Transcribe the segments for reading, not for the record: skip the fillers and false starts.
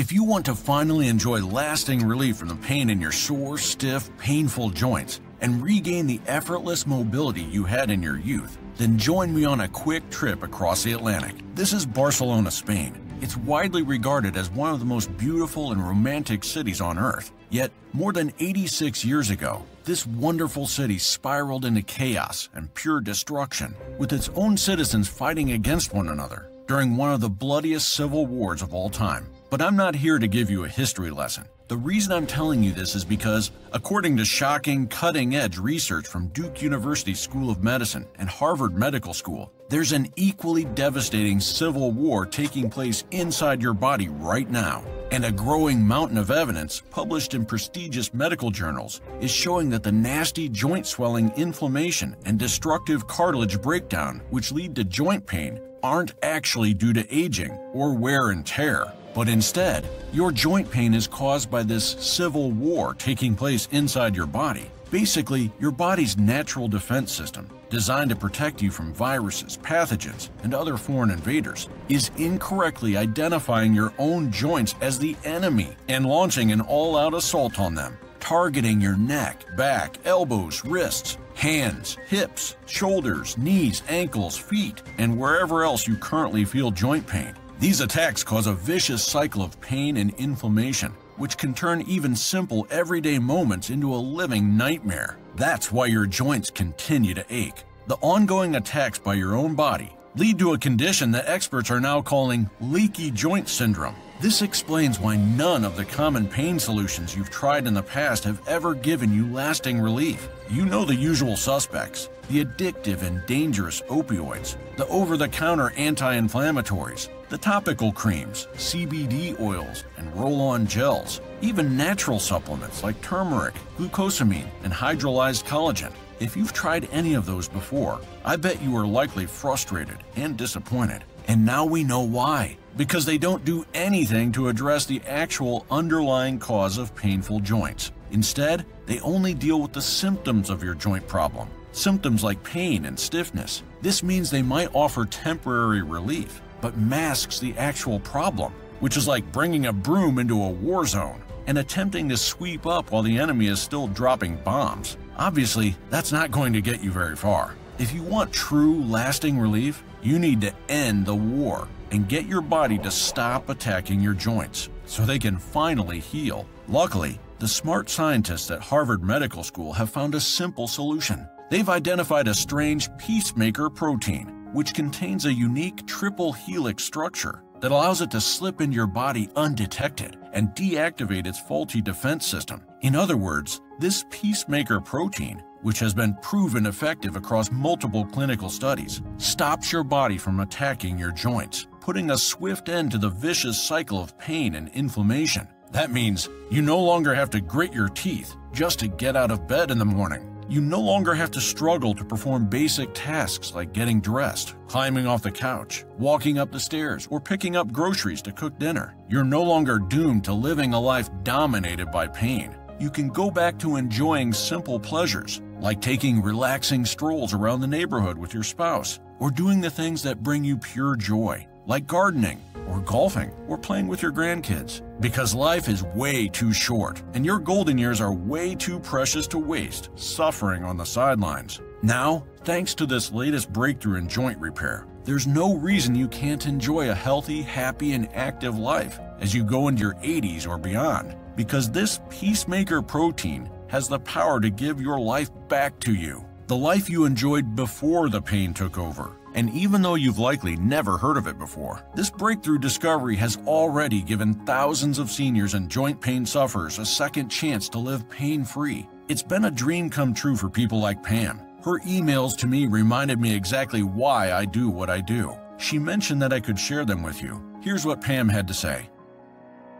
If you want to finally enjoy lasting relief from the pain in your sore, stiff, painful joints and regain the effortless mobility you had in your youth, then join me on a quick trip across the Atlantic. This is Barcelona, Spain. It's widely regarded as one of the most beautiful and romantic cities on Earth. Yet, more than 86 years ago, this wonderful city spiraled into chaos and pure destruction, with its own citizens fighting against one another during one of the bloodiest civil wars of all time. But I'm not here to give you a history lesson. The reason I'm telling you this is because, according to shocking, cutting-edge research from Duke University School of Medicine and Harvard Medical School, there's an equally devastating civil war taking place inside your body right now. And a growing mountain of evidence, published in prestigious medical journals, is showing that the nasty joint swelling, inflammation, and destructive cartilage breakdown which lead to joint pain aren't actually due to aging or wear and tear. But instead, your joint pain is caused by this civil war taking place inside your body. Basically, your body's natural defense system, designed to protect you from viruses, pathogens, and other foreign invaders, is incorrectly identifying your own joints as the enemy and launching an all-out assault on them, targeting your neck, back, elbows, wrists, hands, hips, shoulders, knees, ankles, feet, and wherever else you currently feel joint pain. These attacks cause a vicious cycle of pain and inflammation, which can turn even simple everyday moments into a living nightmare. That's why your joints continue to ache. The ongoing attacks by your own body lead to a condition that experts are now calling leaky joint syndrome. This explains why none of the common pain solutions you've tried in the past have ever given you lasting relief. You know the usual suspects: the addictive and dangerous opioids, the over-the-counter anti-inflammatories, the topical creams, CBD oils, and roll-on gels, even natural supplements like turmeric, glucosamine, and hydrolyzed collagen. If you've tried any of those before, I bet you are likely frustrated and disappointed. And now we know why. Because they don't do anything to address the actual underlying cause of painful joints. Instead, they only deal with the symptoms of your joint problem. Symptoms like pain and stiffness. This means they might offer temporary relief, but masks the actual problem, which is like bringing a broom into a war zone and attempting to sweep up while the enemy is still dropping bombs. Obviously, that's not going to get you very far. If you want true, lasting relief, you need to end the war and get your body to stop attacking your joints so they can finally heal. Luckily, the smart scientists at Harvard Medical School have found a simple solution. They've identified a strange peacemaker protein, which contains a unique triple helix structure that allows it to slip into your body undetected and deactivate its faulty defense system. In other words, this peacemaker protein, which has been proven effective across multiple clinical studies, stops your body from attacking your joints, putting a swift end to the vicious cycle of pain and inflammation. That means you no longer have to grit your teeth just to get out of bed in the morning. You no longer have to struggle to perform basic tasks like getting dressed, climbing off the couch, walking up the stairs, or picking up groceries to cook dinner. You're no longer doomed to living a life dominated by pain. You can go back to enjoying simple pleasures, like taking relaxing strolls around the neighborhood with your spouse, or doing the things that bring you pure joy, like gardening, or golfing, or playing with your grandkids. Because life is way too short, and your golden years are way too precious to waste suffering on the sidelines. Now, thanks to this latest breakthrough in joint repair, there's no reason you can't enjoy a healthy, happy, and active life as you go into your 80s or beyond. Because this peacemaker protein has the power to give your life back to you. The life you enjoyed before the pain took over. And even though you've likely never heard of it before, this breakthrough discovery has already given thousands of seniors and joint pain sufferers a second chance to live pain-free. It's been a dream come true for people like Pam. Her emails to me reminded me exactly why I do what I do. She mentioned that I could share them with you. Here's what Pam had to say.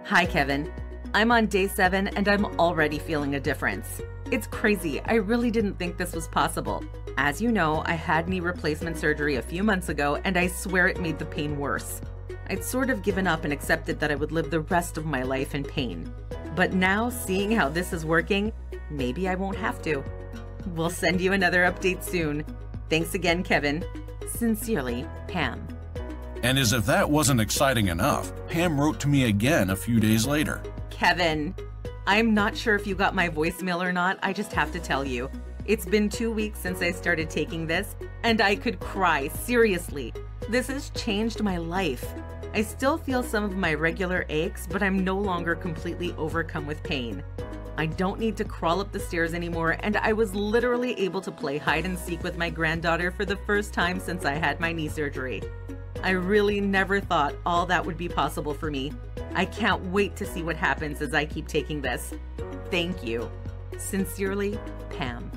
Hi, Kevin. I'm on day 7 and I'm already feeling a difference. It's crazy. I really didn't think this was possible. As you know, I had knee replacement surgery a few months ago and I swear it made the pain worse. I'd sort of given up and accepted that I would live the rest of my life in pain. But now, seeing how this is working, maybe I won't have to. We'll send you another update soon. Thanks again, Kevin. Sincerely, Pam. And as if that wasn't exciting enough, Pam wrote to me again a few days later. Kevin, I'm not sure if you got my voicemail or not. I just have to tell you. It's been 2 weeks since I started taking this, and I could cry, seriously. This has changed my life. I still feel some of my regular aches, but I'm no longer completely overcome with pain. I don't need to crawl up the stairs anymore, and I was literally able to play hide and seek with my granddaughter for the first time since I had my knee surgery. I really never thought all that would be possible for me. I can't wait to see what happens as I keep taking this. Thank you. Sincerely, Pam.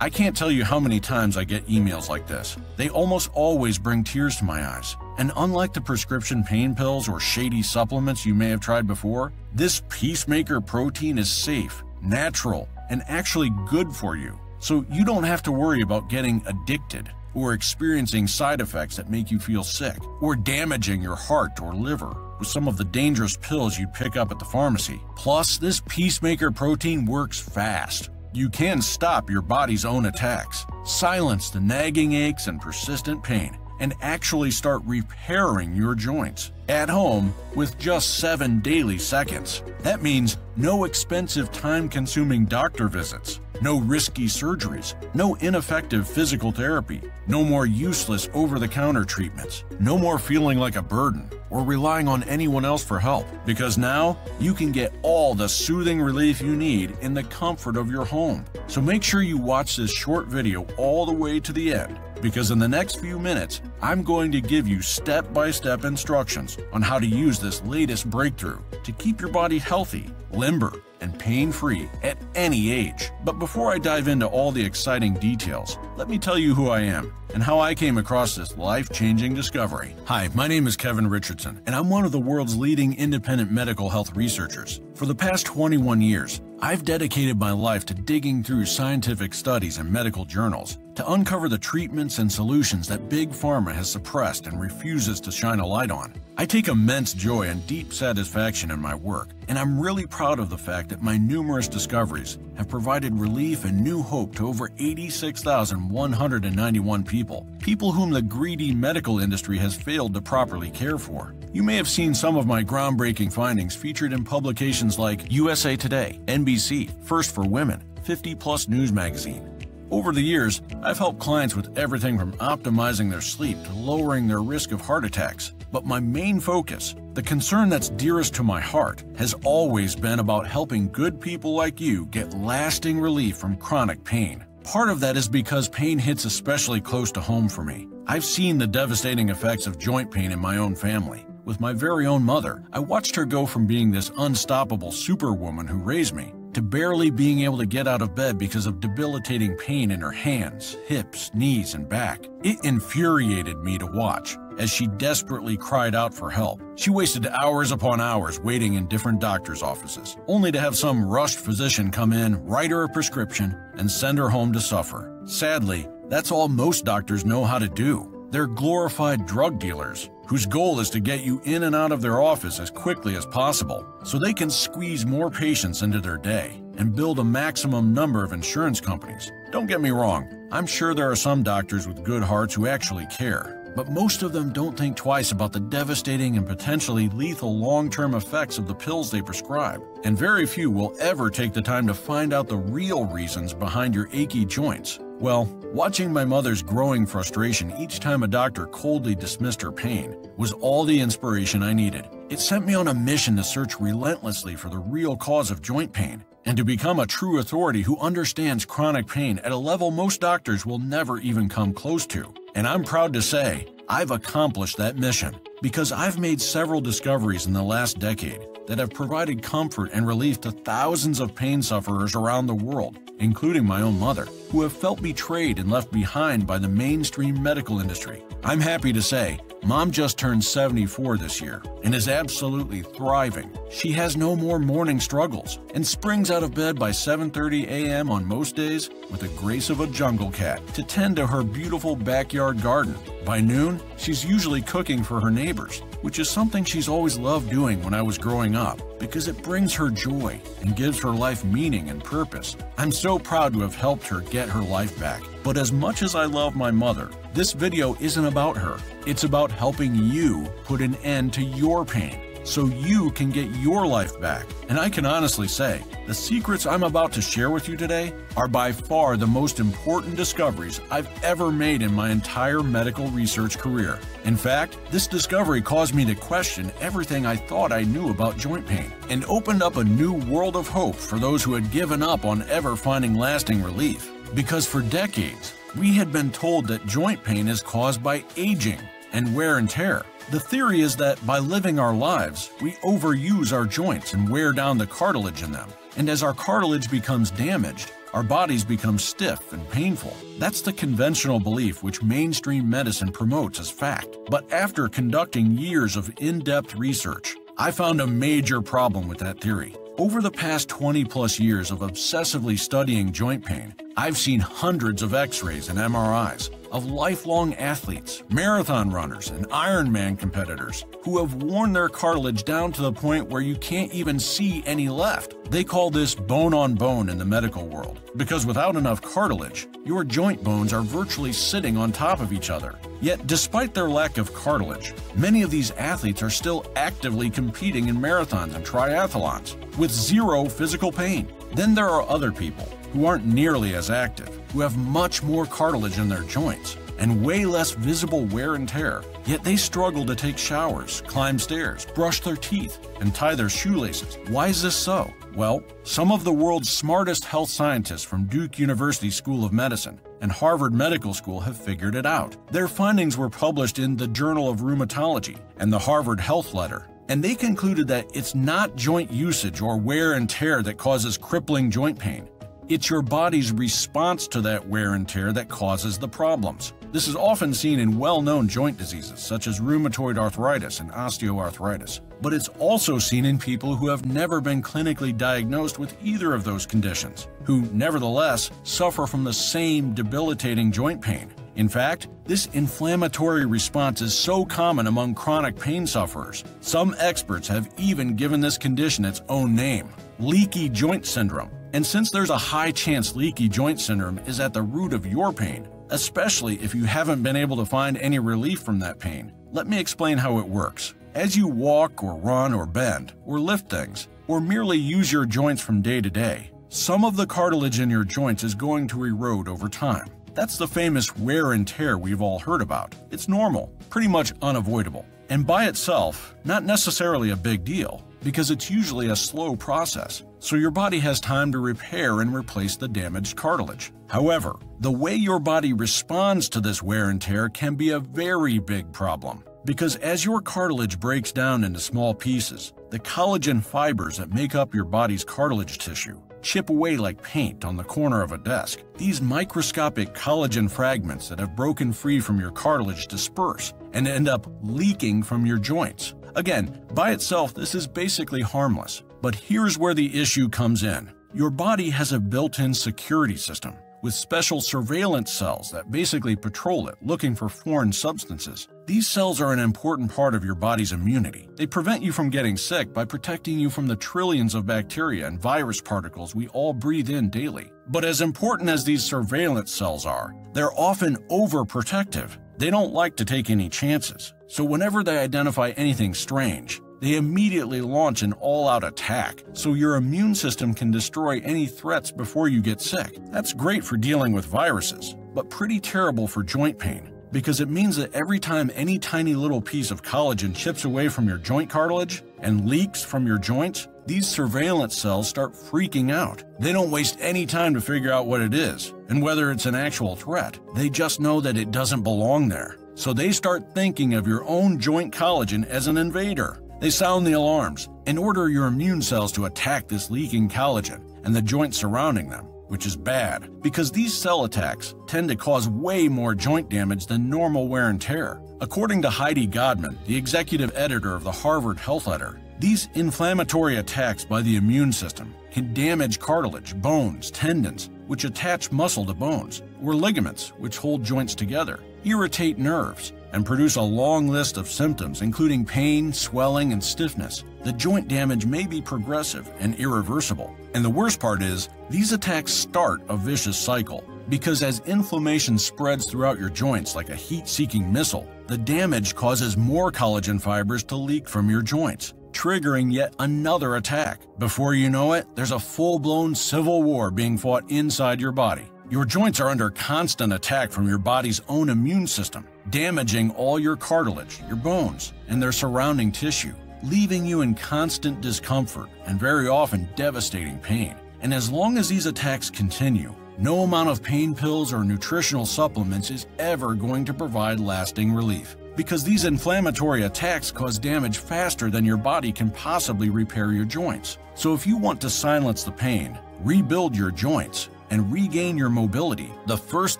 I can't tell you how many times I get emails like this. They almost always bring tears to my eyes. And unlike the prescription pain pills or shady supplements you may have tried before, this Peacemaker protein is safe, natural, and actually good for you. So you don't have to worry about getting addicted or experiencing side effects that make you feel sick or damaging your heart or liver with some of the dangerous pills you'd pick up at the pharmacy. Plus, this Peacemaker protein works fast. You can stop your body's own attacks, silence the nagging aches and persistent pain, and actually start repairing your joints at home with just 7 daily seconds. That means no expensive, time-consuming doctor visits, no risky surgeries, no ineffective physical therapy, no more useless over-the-counter treatments, no more feeling like a burden or relying on anyone else for help, because now you can get all the soothing relief you need in the comfort of your home. So make sure you watch this short video all the way to the end, because in the next few minutes, I'm going to give you step-by-step instructions on how to use this latest breakthrough to keep your body healthy, limber, and pain-free at any age. But before I dive into all the exciting details, let me tell you who I am and how I came across this life-changing discovery. Hi, my name is Kevin Richardson, and I'm one of the world's leading independent medical health researchers. For the past 21 years, I've dedicated my life to digging through scientific studies and medical journals to uncover the treatments and solutions that Big Pharma has suppressed and refuses to shine a light on. I take immense joy and deep satisfaction in my work, and I'm really proud of the fact that my numerous discoveries have provided relief and new hope to over 86,191 people whom the greedy medical industry has failed to properly care for. You may have seen some of my groundbreaking findings featured in publications like USA Today, NBC, First for Women, 50 Plus News Magazine. Over the years, I've helped clients with everything from optimizing their sleep to lowering their risk of heart attacks. But my main focus, the concern that's dearest to my heart, has always been about helping good people like you get lasting relief from chronic pain. Part of that is because pain hits especially close to home for me. I've seen the devastating effects of joint pain in my own family. With my very own mother, I watched her go from being this unstoppable superwoman who raised me to barely being able to get out of bed because of debilitating pain in her hands, hips, knees, and back. It infuriated me to watch as she desperately cried out for help. She wasted hours upon hours waiting in different doctor's offices, only to have some rushed physician come in, write her a prescription, and send her home to suffer. Sadly, that's all most doctors know how to do. They're glorified drug dealers whose goal is to get you in and out of their office as quickly as possible so they can squeeze more patients into their day and build a maximum number of insurance companies. Don't get me wrong, I'm sure there are some doctors with good hearts who actually care, but most of them don't think twice about the devastating and potentially lethal long-term effects of the pills they prescribe, and very few will ever take the time to find out the real reasons behind your achy joints. Well, watching my mother's growing frustration each time a doctor coldly dismissed her pain was all the inspiration I needed. It sent me on a mission to search relentlessly for the real cause of joint pain and to become a true authority who understands chronic pain at a level most doctors will never even come close to. And I'm proud to say, I've accomplished that mission because I've made several discoveries in the last decade that have provided comfort and relief to thousands of pain sufferers around the world, including my own mother, who have felt betrayed and left behind by the mainstream medical industry. I'm happy to say, Mom just turned 74 this year and is absolutely thriving. She has no more morning struggles and springs out of bed by 7:30 a.m. on most days with the grace of a jungle cat to tend to her beautiful backyard garden. By noon, she's usually cooking for her neighbors, which is something she's always loved doing when I was growing up, because it brings her joy and gives her life meaning and purpose. I'm so proud to have helped her get her life back. But as much as I love my mother, this video isn't about her. It's about helping you put an end to your pain so you can get your life back. And I can honestly say, the secrets I'm about to share with you today are by far the most important discoveries I've ever made in my entire medical research career. In fact, this discovery caused me to question everything I thought I knew about joint pain and opened up a new world of hope for those who had given up on ever finding lasting relief. Because for decades, we had been told that joint pain is caused by aging and wear and tear. The theory is that by living our lives, we overuse our joints and wear down the cartilage in them. And as our cartilage becomes damaged, our bodies become stiff and painful. That's the conventional belief which mainstream medicine promotes as fact. But after conducting years of in-depth research, I found a major problem with that theory. Over the past 20+ years of obsessively studying joint pain, I've seen hundreds of X-rays and MRIs of lifelong athletes, marathon runners, and Ironman competitors who have worn their cartilage down to the point where you can't even see any left. They call this bone on bone in the medical world, because without enough cartilage, your joint bones are virtually sitting on top of each other. Yet, despite their lack of cartilage, many of these athletes are still actively competing in marathons and triathlons with zero physical pain. Then there are other people who aren't nearly as active, who have much more cartilage in their joints and way less visible wear and tear, yet they struggle to take showers, climb stairs, brush their teeth, and tie their shoelaces. Why is this so? Well, some of the world's smartest health scientists from Duke University School of Medicine and Harvard Medical School have figured it out. Their findings were published in the Journal of Rheumatology and the Harvard Health Letter, and they concluded that it's not joint usage or wear and tear that causes crippling joint pain. It's your body's response to that wear and tear that causes the problems. This is often seen in well-known joint diseases such as rheumatoid arthritis and osteoarthritis, but it's also seen in people who have never been clinically diagnosed with either of those conditions, who nevertheless suffer from the same debilitating joint pain. In fact, this inflammatory response is so common among chronic pain sufferers. Some experts have even given this condition its own name, leaky joint syndrome. And since there's a high chance leaky joint syndrome is at the root of your pain, especially if you haven't been able to find any relief from that pain, let me explain how it works. As you walk or run or bend or lift things, or merely use your joints from day to day, some of the cartilage in your joints is going to erode over time. That's the famous wear and tear we've all heard about. It's normal, pretty much unavoidable, and by itself, not necessarily a big deal, because it's usually a slow process, so your body has time to repair and replace the damaged cartilage. However, the way your body responds to this wear and tear can be a very big problem, because as your cartilage breaks down into small pieces, the collagen fibers that make up your body's cartilage tissue chip away like paint on the corner of a desk. These microscopic collagen fragments that have broken free from your cartilage disperse and end up leaking from your joints. Again, by itself, this is basically harmless. But here's where the issue comes in. Your body has a built-in security system with special surveillance cells that basically patrol it, looking for foreign substances. These cells are an important part of your body's immunity. They prevent you from getting sick by protecting you from the trillions of bacteria and virus particles we all breathe in daily. But as important as these surveillance cells are, they're often overprotective. They don't like to take any chances. So whenever they identify anything strange, they immediately launch an all-out attack, so your immune system can destroy any threats before you get sick. That's great for dealing with viruses, but pretty terrible for joint pain, because it means that every time any tiny little piece of collagen chips away from your joint cartilage and leaks from your joints, these surveillance cells start freaking out. They don't waste any time to figure out what it is and whether it's an actual threat. They just know that it doesn't belong there. So they start thinking of your own joint collagen as an invader. They sound the alarms and order your immune cells to attack this leaking collagen and the joints surrounding them, which is bad, because these cell attacks tend to cause way more joint damage than normal wear and tear. According to Heidi Godman, the executive editor of the Harvard Health Letter, these inflammatory attacks by the immune system can damage cartilage, bones, tendons, which attach muscle to bones, or ligaments, which hold joints together, irritate nerves, and produce a long list of symptoms, including pain, swelling, and stiffness. The joint damage may be progressive and irreversible. And the worst part is, these attacks start a vicious cycle, because as inflammation spreads throughout your joints like a heat-seeking missile, the damage causes more collagen fibers to leak from your joints, triggering yet another attack. Before you know it, there's a full-blown civil war being fought inside your body. Your joints are under constant attack from your body's own immune system, damaging all your cartilage, your bones, and their surrounding tissue, leaving you in constant discomfort and very often devastating pain. And as long as these attacks continue, no amount of pain pills or nutritional supplements is ever going to provide lasting relief, because these inflammatory attacks cause damage faster than your body can possibly repair your joints. So if you want to silence the pain, rebuild your joints, and regain your mobility, the first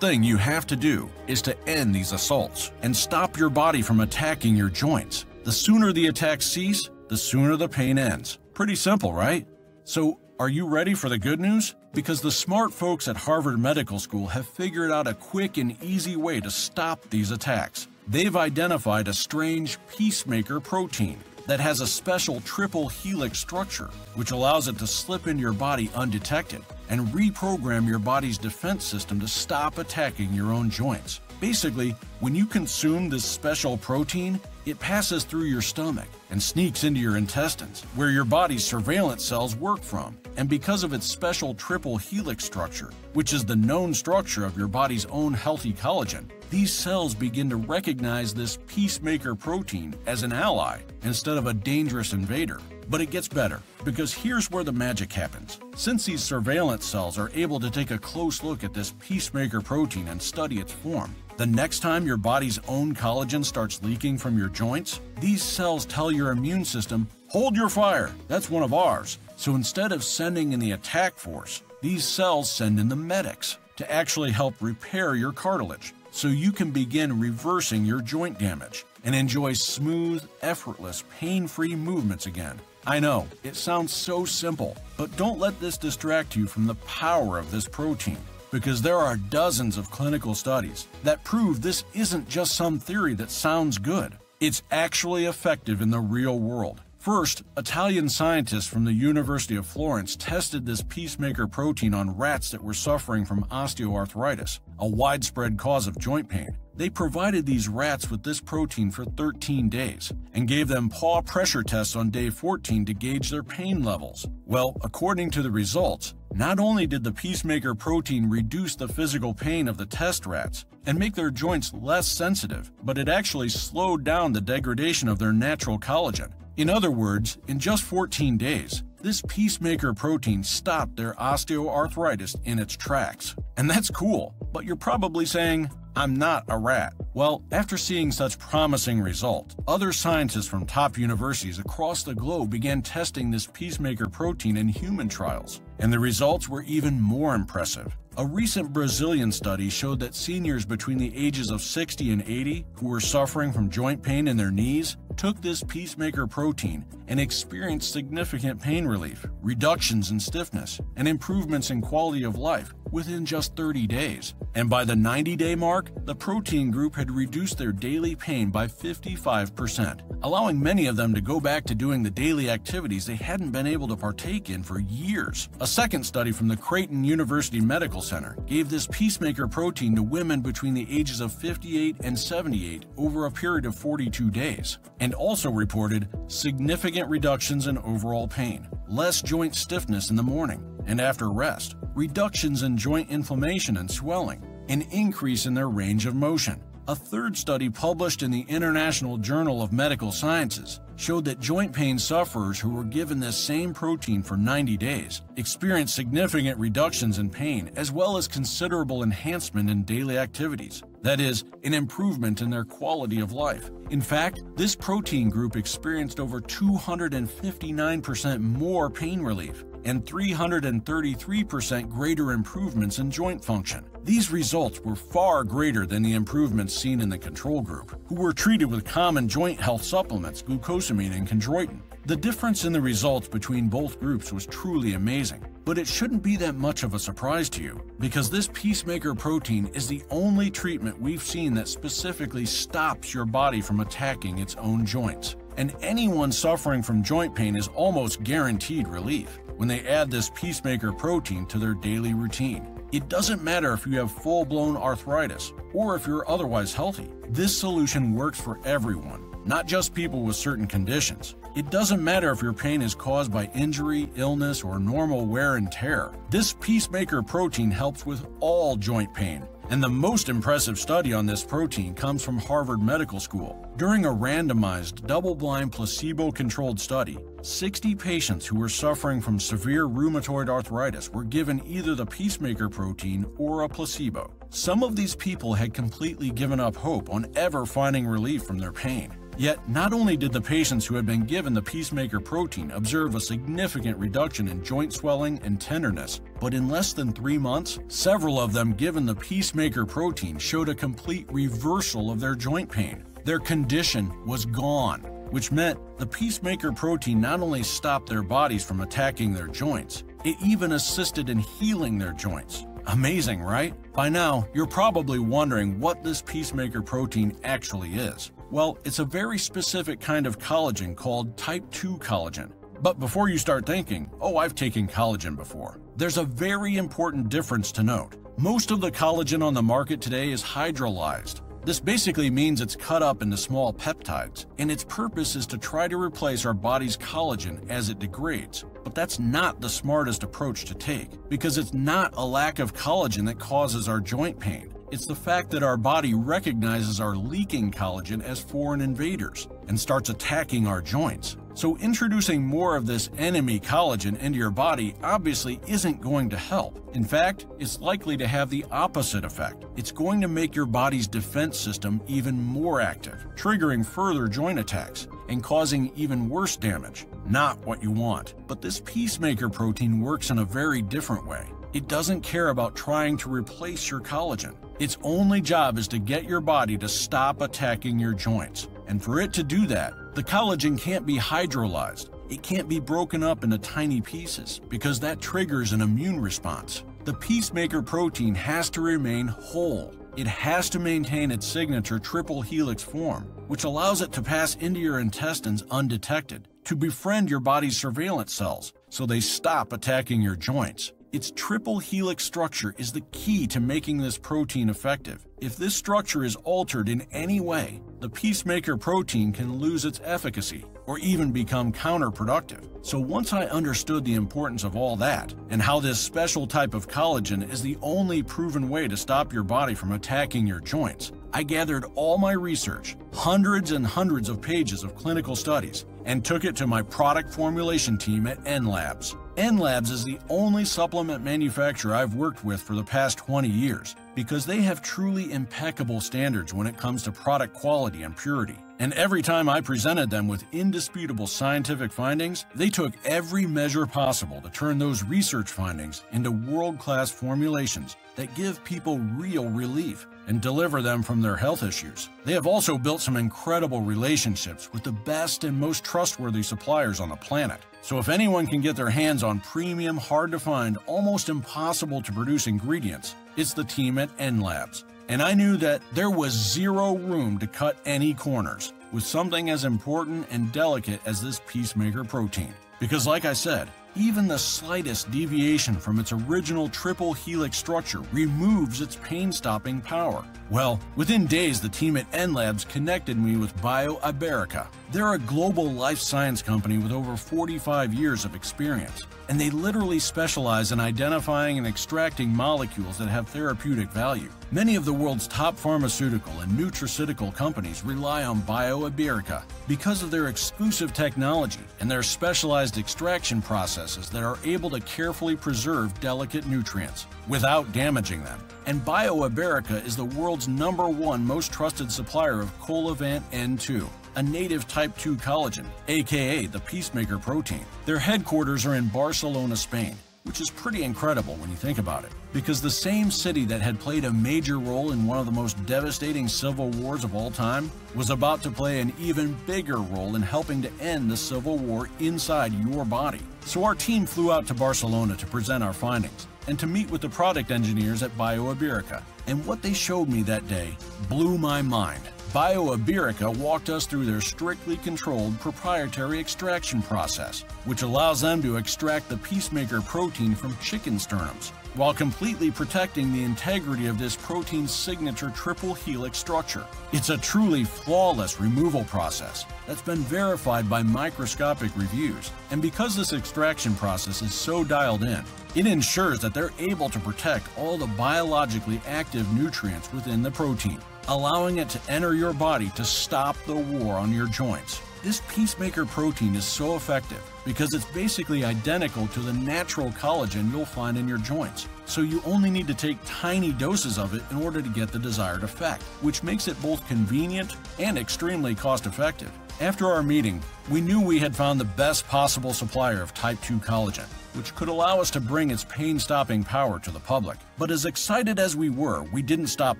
thing you have to do is to end these assaults and stop your body from attacking your joints. The sooner the attacks cease, the sooner the pain ends. Pretty simple, right? So, are you ready for the good news? Because the smart folks at Harvard Medical School have figured out a quick and easy way to stop these attacks. They've identified a strange peacemaker protein that has a special triple helix structure, which allows it to slip into your body undetected and reprogram your body's defense system to stop attacking your own joints. Basically, when you consume this special protein, it passes through your stomach and sneaks into your intestines, where your body's surveillance cells work from. And because of its special triple helix structure, which is the known structure of your body's own healthy collagen, these cells begin to recognize this peacemaker protein as an ally instead of a dangerous invader. But it gets better, because here's where the magic happens. Since these surveillance cells are able to take a close look at this peacemaker protein and study its form, the next time your body's own collagen starts leaking from your joints, these cells tell your immune system, "Hold your fire, that's one of ours." So instead of sending in the attack force, these cells send in the medics to actually help repair your cartilage, so you can begin reversing your joint damage and enjoy smooth, effortless, pain-free movements again. I know, it sounds so simple, but don't let this distract you from the power of this protein, because there are dozens of clinical studies that prove this isn't just some theory that sounds good. It's actually effective in the real world. First, Italian scientists from the University of Florence tested this peacemaker protein on rats that were suffering from osteoarthritis, a widespread cause of joint pain. They provided these rats with this protein for 13 days and gave them paw pressure tests on day 14 to gauge their pain levels. Well, according to the results, not only did the peacemaker protein reduce the physical pain of the test rats and make their joints less sensitive, but it actually slowed down the degradation of their natural collagen. In other words, in just 14 days, this peacemaker protein stopped their osteoarthritis in its tracks. And that's cool, but you're probably saying, "I'm not a rat." Well, after seeing such promising results, other scientists from top universities across the globe began testing this peacemaker protein in human trials, and the results were even more impressive. A recent Brazilian study showed that seniors between the ages of 60 and 80 who were suffering from joint pain in their knees took this peacemaker protein and experienced significant pain relief, reductions in stiffness, and improvements in quality of life within just 30 days. And by the 90-day mark, the protein group had reduced their daily pain by 55%, allowing many of them to go back to doing the daily activities they hadn't been able to partake in for years. A second study from the Creighton University Medical Center gave this peacemaker protein to women between the ages of 58 and 78 over a period of 42 days, and also reported significant reductions in overall pain, less joint stiffness in the morning and after rest, reductions in joint inflammation and swelling, an increase in their range of motion. A third study published in the International Journal of Medical Sciences showed that joint pain sufferers who were given this same protein for 90 days experienced significant reductions in pain as well as considerable enhancement in daily activities. That is, an improvement in their quality of life. In fact, this protein group experienced over 259% more pain relief and 333% greater improvements in joint function. These results were far greater than the improvements seen in the control group, who were treated with common joint health supplements, glucosamine and chondroitin. The difference in the results between both groups was truly amazing. But it shouldn't be that much of a surprise to you, because this peacemaker protein is the only treatment we've seen that specifically stops your body from attacking its own joints. And anyone suffering from joint pain is almost guaranteed relief when they add this peacemaker protein to their daily routine. It doesn't matter if you have full-blown arthritis or if you're otherwise healthy. This solution works for everyone, not just people with certain conditions. It doesn't matter if your pain is caused by injury, illness, or normal wear and tear. This peacemaker protein helps with all joint pain. And the most impressive study on this protein comes from Harvard Medical School. During a randomized, double-blind, placebo-controlled study, 60 patients who were suffering from severe rheumatoid arthritis were given either the peacemaker protein or a placebo. Some of these people had completely given up hope on ever finding relief from their pain. Yet, not only did the patients who had been given the peacemaker protein observe a significant reduction in joint swelling and tenderness, but in less than 3 months, several of them given the peacemaker protein showed a complete reversal of their joint pain. Their condition was gone, which meant the peacemaker protein not only stopped their bodies from attacking their joints, it even assisted in healing their joints. Amazing, right? By now, you're probably wondering what this peacemaker protein actually is. Well, it's a very specific kind of collagen called type 2 collagen. But before you start thinking, oh, I've taken collagen before, there's a very important difference to note. Most of the collagen on the market today is hydrolyzed. This basically means it's cut up into small peptides, and its purpose is to try to replace our body's collagen as it degrades. But that's not the smartest approach to take, because it's not a lack of collagen that causes our joint pain. It's the fact that our body recognizes our leaking collagen as foreign invaders and starts attacking our joints. So introducing more of this enemy collagen into your body obviously isn't going to help. In fact, it's likely to have the opposite effect. It's going to make your body's defense system even more active, triggering further joint attacks and causing even worse damage. Not what you want. But this peacemaker protein works in a very different way. It doesn't care about trying to replace your collagen. Its only job is to get your body to stop attacking your joints. And for it to do that, the collagen can't be hydrolyzed. It can't be broken up into tiny pieces because that triggers an immune response. The peacemaker protein has to remain whole. It has to maintain its signature triple helix form, which allows it to pass into your intestines undetected, to befriend your body's surveillance cells so they stop attacking your joints. Its triple helix structure is the key to making this protein effective. If this structure is altered in any way, the peacemaker protein can lose its efficacy or even become counterproductive. So once I understood the importance of all that and how this special type of collagen is the only proven way to stop your body from attacking your joints, I gathered all my research, hundreds and hundreds of pages of clinical studies, and took it to my product formulation team at Labs. Labs is the only supplement manufacturer I've worked with for the past 20 years because they have truly impeccable standards when it comes to product quality and purity. And every time I presented them with indisputable scientific findings, they took every measure possible to turn those research findings into world-class formulations that give people real relief and deliver them from their health issues. They have also built some incredible relationships with the best and most trustworthy suppliers on the planet. So if anyone can get their hands on premium, hard-to-find, almost impossible-to-produce ingredients, it's the team at Labs. And I knew that there was zero room to cut any corners with something as important and delicate as this peacemaker protein. Because like I said, even the slightest deviation from its original triple helix structure removes its pain-stopping power. Well, within days, the team at Labs connected me with BioIberica. They're a global life science company with over 45 years of experience, and they literally specialize in identifying and extracting molecules that have therapeutic value. Many of the world's top pharmaceutical and nutraceutical companies rely on BioIberica because of their exclusive technology and their specialized extraction processes that are able to carefully preserve delicate nutrients without damaging them. And BioIberica is the world's #1 most trusted supplier of Colavant N2, a native type 2 collagen, aka the peacemaker protein. Their headquarters are in Barcelona, Spain, which is pretty incredible when you think about it, because the same city that had played a major role in one of the most devastating civil wars of all time was about to play an even bigger role in helping to end the civil war inside your body. So our team flew out to Barcelona to present our findings and to meet with the product engineers at BioIberica. And what they showed me that day blew my mind. BioIberica walked us through their strictly controlled proprietary extraction process, which allows them to extract the peacemaker protein from chicken sternums, while completely protecting the integrity of this protein's signature triple helix structure. It's a truly flawless removal process that's been verified by microscopic reviews, and because this extraction process is so dialed in, it ensures that they're able to protect all the biologically active nutrients within the protein, allowing it to enter your body to stop the war on your joints. This peacemaker protein is so effective because it's basically identical to the natural collagen you'll find in your joints. So you only need to take tiny doses of it in order to get the desired effect, which makes it both convenient and extremely cost-effective. After our meeting, we knew we had found the best possible supplier of type 2 collagen, which could allow us to bring its pain-stopping power to the public. But as excited as we were, we didn't stop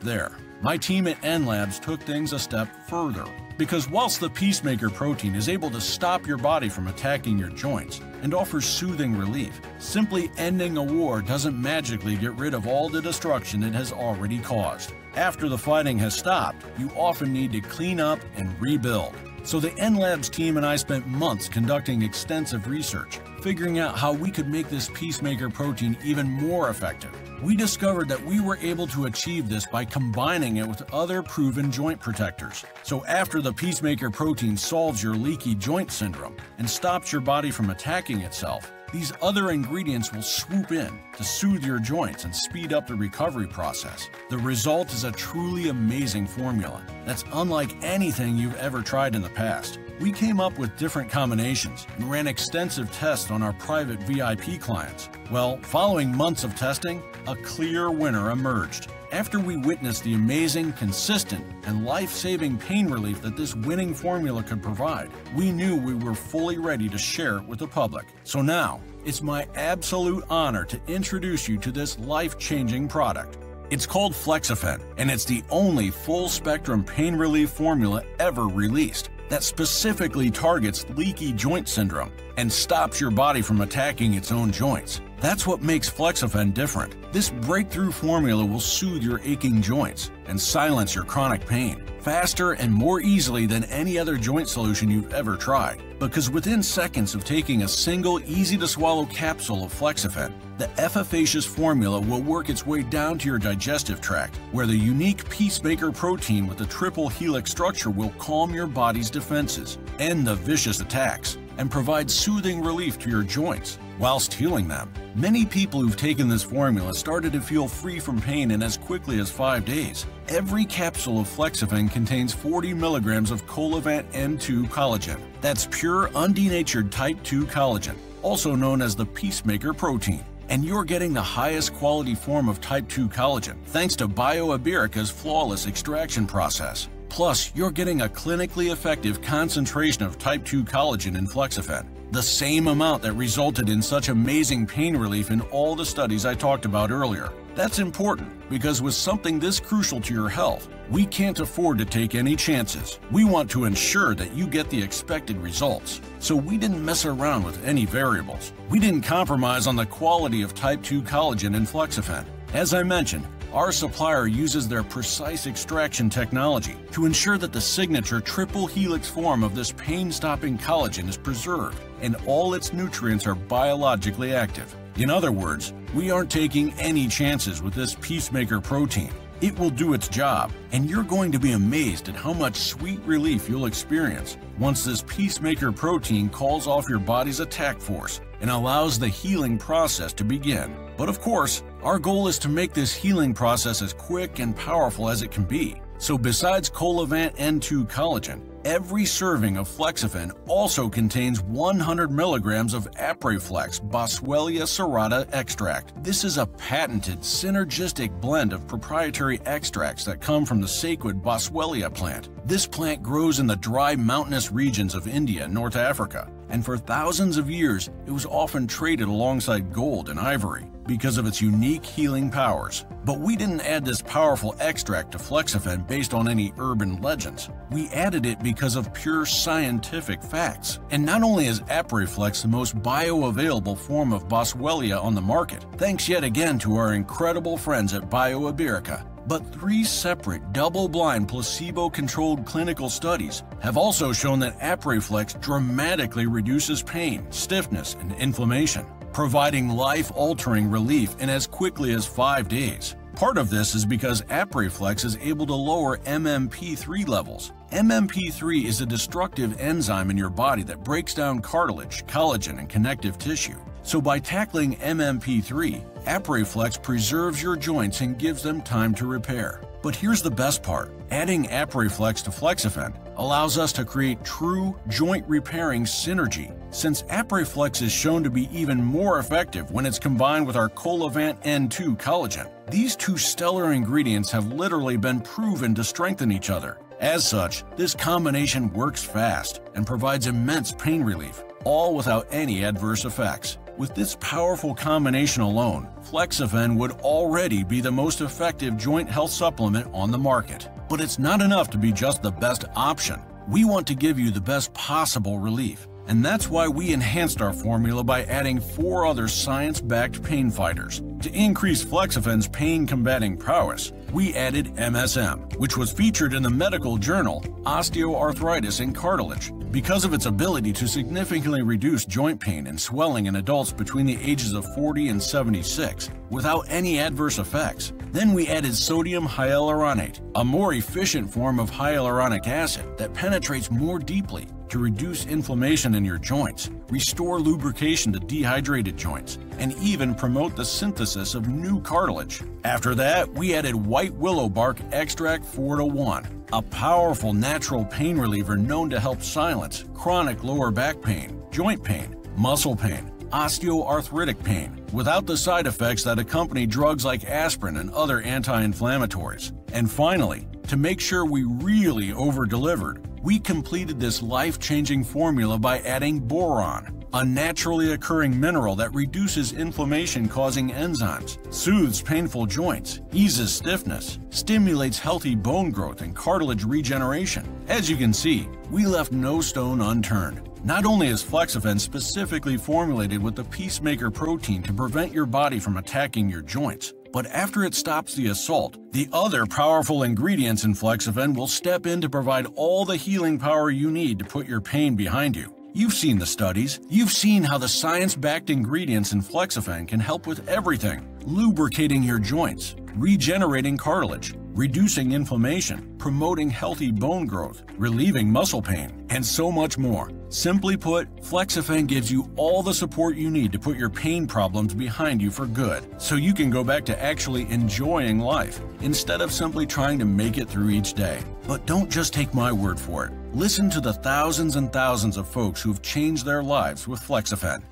there. My team at N Labs took things a step further, because whilst the peacemaker protein is able to stop your body from attacking your joints and offers soothing relief, simply ending a war doesn't magically get rid of all the destruction it has already caused. After the fighting has stopped, you often need to clean up and rebuild. So the N Labs team and I spent months conducting extensive research, figuring out how we could make this peacemaker protein even more effective. We discovered that we were able to achieve this by combining it with other proven joint protectors. So after the peacemaker protein solves your leaky joint syndrome and stops your body from attacking itself, these other ingredients will swoop in to soothe your joints and speed up the recovery process. The result is a truly amazing formula that's unlike anything you've ever tried in the past. We came up with different combinations and ran extensive tests on our private VIP clients. Well, following months of testing, a clear winner emerged. After we witnessed the amazing, consistent, and life-saving pain relief that this winning formula could provide, we knew we were fully ready to share it with the public. So now, it's my absolute honor to introduce you to this life-changing product. It's called Flexafen, and it's the only full-spectrum pain relief formula ever released that specifically targets leaky joint syndrome and stops your body from attacking its own joints. That's what makes Flexafen different. This breakthrough formula will soothe your aching joints and silence your chronic pain faster and more easily than any other joint solution you've ever tried. Because within seconds of taking a single easy-to-swallow capsule of Flexafen, the efficacious formula will work its way down to your digestive tract, where the unique peacemaker protein with the triple helix structure will calm your body's defenses, end the vicious attacks, and provide soothing relief to your joints whilst healing them. Many people who've taken this formula started to feel free from pain in as quickly as 5 days. Every capsule of Flexafen contains 40 milligrams of Alleviate N2 collagen. That's pure, undenatured type 2 collagen, also known as the peacemaker protein. And you're getting the highest quality form of type 2 collagen thanks to BioIberica's flawless extraction process. Plus, you're getting a clinically effective concentration of type 2 collagen in Flexafen, the same amount that resulted in such amazing pain relief in all the studies I talked about earlier. That's important because with something this crucial to your health, we can't afford to take any chances. We want to ensure that you get the expected results. So we didn't mess around with any variables. We didn't compromise on the quality of type 2 collagen in Flexafen. As I mentioned, our supplier uses their precise extraction technology to ensure that the signature triple helix form of this pain-stopping collagen is preserved and all its nutrients are biologically active. In other words, we aren't taking any chances with this peacemaker protein. It will do its job, and you're going to be amazed at how much sweet relief you'll experience once this peacemaker protein calls off your body's attack force and allows the healing process to begin. But of course, our goal is to make this healing process as quick and powerful as it can be. So besides Alleviate N2 collagen, every serving of Flexafen also contains 100 milligrams of Apriflex Boswellia serrata extract. This is a patented, synergistic blend of proprietary extracts that come from the sacred Boswellia plant. This plant grows in the dry mountainous regions of India and North Africa and for thousands of years it was often traded alongside gold and ivory because of its unique healing powers. But we didn't add this powerful extract to Flexafen based on any urban legends. We added it because of pure scientific facts. And not only is Apriflex the most bioavailable form of Boswellia on the market, thanks yet again to our incredible friends at BioIberica, but 3 separate, double-blind, placebo-controlled clinical studies have also shown that Apriflex dramatically reduces pain, stiffness, and inflammation, providing life-altering relief in as quickly as 5 days. Part of this is because Apriflex is able to lower MMP3 levels. MMP3 is a destructive enzyme in your body that breaks down cartilage, collagen, and connective tissue. So by tackling MMP3, Apriflex preserves your joints and gives them time to repair. But here's the best part. Adding Apriflex to Flexafen allows us to create true joint repairing synergy, since Apriflex is shown to be even more effective when it's combined with our Colavant N2 collagen. These 2 stellar ingredients have literally been proven to strengthen each other. As such, this combination works fast and provides immense pain relief, all without any adverse effects. With this powerful combination alone, Flexafen would already be the most effective joint health supplement on the market. But it's not enough to be just the best option. We want to give you the best possible relief. And that's why we enhanced our formula by adding 4 other science-backed pain fighters. To increase Flexafen's pain-combating prowess, we added MSM, which was featured in the medical journal Osteoarthritis in Cartilage, because of its ability to significantly reduce joint pain and swelling in adults between the ages of 40 and 76 without any adverse effects. Then we added sodium hyaluronate, a more efficient form of hyaluronic acid that penetrates more deeply to reduce inflammation in your joints, restore lubrication to dehydrated joints, and even promote the synthesis of new cartilage. After that, we added white willow bark extract 4-to-1, a powerful natural pain reliever known to help silence chronic lower back pain, joint pain, muscle pain, osteoarthritic pain, without the side effects that accompany drugs like aspirin and other anti-inflammatories. And finally, to make sure we really over-delivered, we completed this life-changing formula by adding boron, a naturally occurring mineral that reduces inflammation-causing enzymes, soothes painful joints, eases stiffness, stimulates healthy bone growth and cartilage regeneration. As you can see, we left no stone unturned. Not only is Flexafen specifically formulated with the peacemaker protein to prevent your body from attacking your joints, but after it stops the assault, the other powerful ingredients in Flexafen will step in to provide all the healing power you need to put your pain behind you. You've seen the studies. You've seen how the science-backed ingredients in Flexafen can help with everything: lubricating your joints, regenerating cartilage, reducing inflammation, promoting healthy bone growth, relieving muscle pain, and so much more. Simply put, Flexafen gives you all the support you need to put your pain problems behind you for good, so you can go back to actually enjoying life, instead of simply trying to make it through each day. But don't just take my word for it. Listen to the thousands and thousands of folks who have changed their lives with Flexafen.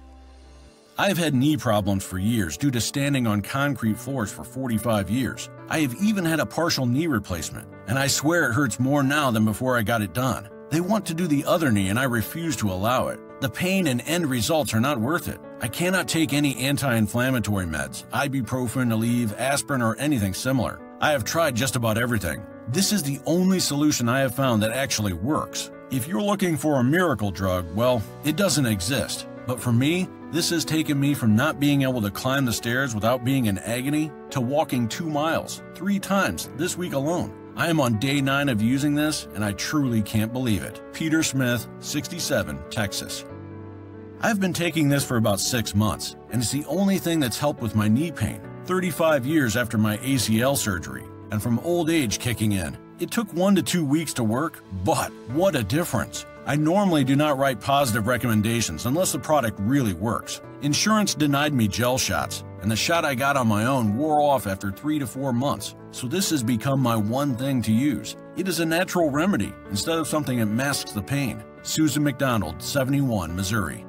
I've had knee problems for years due to standing on concrete floors for 45 years. I have even had a partial knee replacement, and I swear it hurts more now than before I got it done. They want to do the other knee and I refuse to allow it. The pain and end results are not worth it. I cannot take any anti-inflammatory meds, ibuprofen, Aleve, aspirin, or anything similar. I have tried just about everything. This is the only solution I have found that actually works. If you're looking for a miracle drug, well, it doesn't exist. But for me, this has taken me from not being able to climb the stairs without being in agony to walking 2 miles 3 times this week alone. I am on day 9 of using this, and I truly can't believe it. Peter Smith, 67, Texas. I've been taking this for about 6 months, and it's the only thing that's helped with my knee pain, 35 years after my ACL surgery, and from old age kicking in. It took 1 to 2 weeks to work, but what a difference. I normally do not write positive recommendations unless the product really works. Insurance denied me gel shots, and the shot I got on my own wore off after 3 to 4 months, so this has become my one thing to use. It is a natural remedy instead of something that masks the pain. Susan McDonald, 71, Missouri.